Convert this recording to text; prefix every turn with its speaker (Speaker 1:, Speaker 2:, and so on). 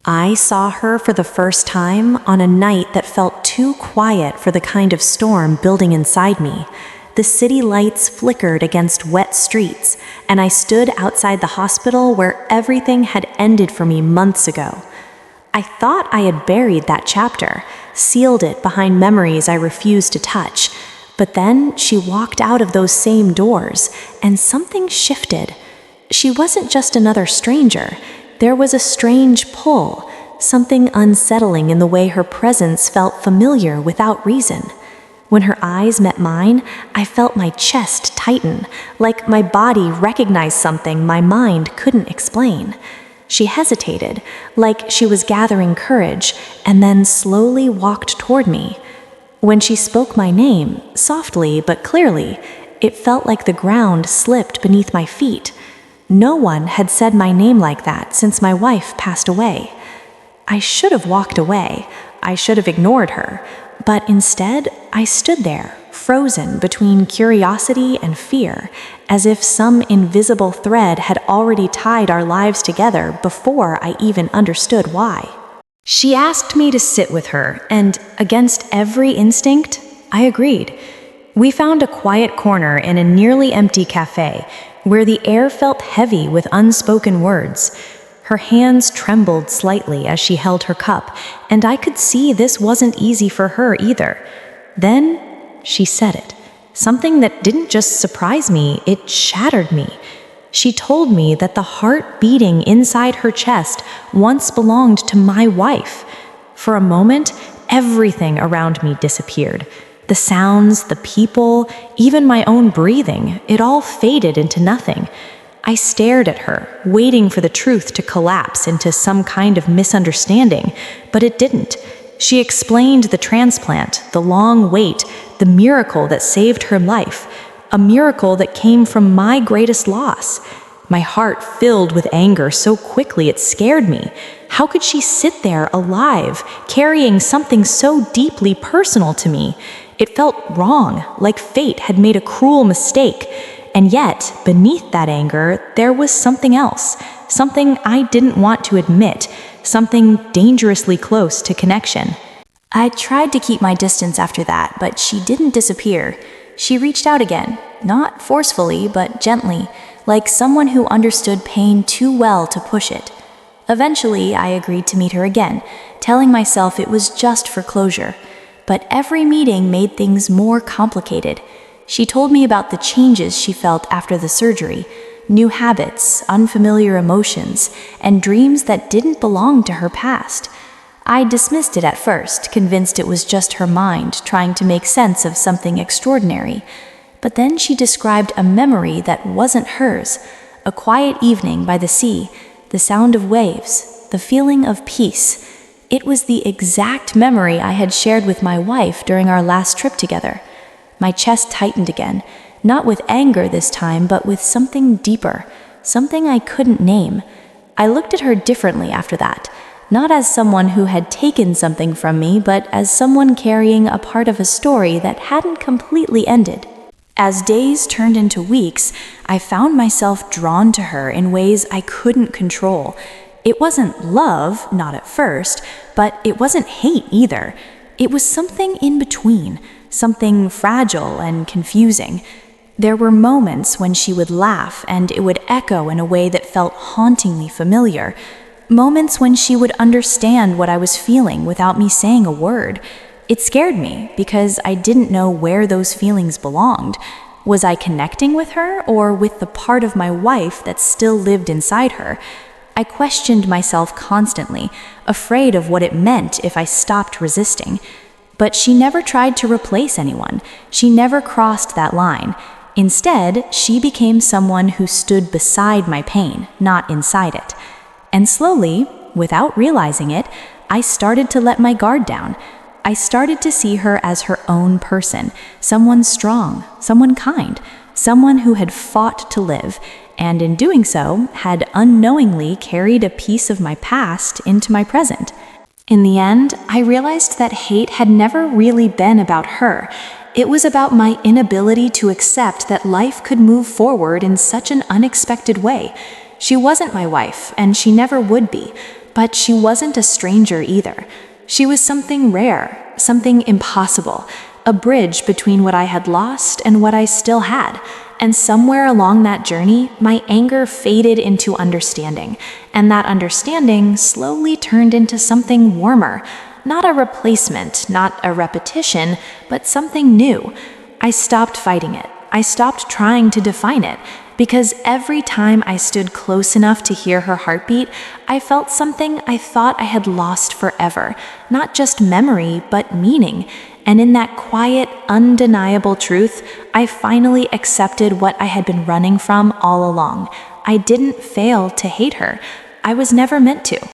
Speaker 1: I saw her for the first time on a night that felt too quiet for the kind of storm building inside me. The city lights flickered against wet streets, and I stood outside the hospital where everything had ended for me months ago. I thought I had buried that chapter, sealed it behind memories I refused to touch. But then she walked out of those same doors, and something shifted. She wasn't just another stranger. There was a strange pull, something unsettling in the way her presence felt familiar without reason. When her eyes met mine, I felt my chest tighten, like my body recognized something my mind couldn't explain. She hesitated, like she was gathering courage, and then slowly walked toward me. When she spoke my name, softly but clearly, it felt like the ground slipped beneath my feet. No one had said my name like that since my wife passed away. I should have walked away. I should have ignored her. But instead, I stood there, frozen between curiosity and fear, as if some invisible thread had already tied our lives together before I even understood why. She asked me to sit with her, and against every instinct, I agreed. We found a quiet corner in a nearly empty cafe, where the air felt heavy with unspoken words. Her hands trembled slightly as she held her cup, and I could see this wasn't easy for her either. Then she said it. Something that didn't just surprise me, it shattered me. She told me that the heart beating inside her chest once belonged to my wife. For a moment, everything around me disappeared. The sounds, the people, even my own breathing, it all faded into nothing. I stared at her, waiting for the truth to collapse into some kind of misunderstanding, but it didn't. She explained the transplant, the long wait, the miracle that saved her life, a miracle that came from my greatest loss. My heart filled with anger so quickly it scared me. How could she sit there alive, carrying something so deeply personal to me? It felt wrong, like fate had made a cruel mistake. And yet, beneath that anger, there was something else, something I didn't want to admit, something dangerously close to connection. I tried to keep my distance after that, but she didn't disappear. She reached out again, not forcefully, but gently, like someone who understood pain too well to push it. Eventually, I agreed to meet her again, telling myself it was just for closure. But every meeting made things more complicated. She told me about the changes she felt after the surgery, new habits, unfamiliar emotions, and dreams that didn't belong to her past. I dismissed it at first, convinced it was just her mind trying to make sense of something extraordinary. But then she described a memory that wasn't hers, a quiet evening by the sea, the sound of waves, the feeling of peace. It was the exact memory I had shared with my wife during our last trip together. My chest tightened again, not with anger this time, but with something deeper, something I couldn't name. I looked at her differently after that, not as someone who had taken something from me, but as someone carrying a part of a story that hadn't completely ended. As days turned into weeks, I found myself drawn to her in ways I couldn't control. It wasn't love, not at first, but it wasn't hate either. It was something in between, something fragile and confusing. There were moments when she would laugh and it would echo in a way that felt hauntingly familiar. Moments when she would understand what I was feeling without me saying a word. It scared me because I didn't know where those feelings belonged. Was I connecting with her or with the part of my wife that still lived inside her? I questioned myself constantly, afraid of what it meant if I stopped resisting. But she never tried to replace anyone. She never crossed that line. Instead, she became someone who stood beside my pain, not inside it. And slowly, without realizing it, I started to let my guard down. I started to see her as her own person, someone strong, someone kind, someone who had fought to live, and in doing so, had unknowingly carried a piece of my past into my present. In the end, I realized that hate had never really been about her. It was about my inability to accept that life could move forward in such an unexpected way. She wasn't my wife, and she never would be, But she wasn't a stranger either. She was something rare, something impossible, a bridge between what I had lost and what I still had. And somewhere along that journey, my anger faded into understanding, and that understanding slowly turned into something warmer. Not a replacement, not a repetition, but something new. I stopped fighting it. I stopped trying to define it, because every time I stood close enough to hear her heartbeat, I felt something I thought I had lost forever. Not just memory, but meaning. And in that quiet, undeniable truth, I finally accepted what I had been running from all along. I didn't fail to hate her. I was never meant to.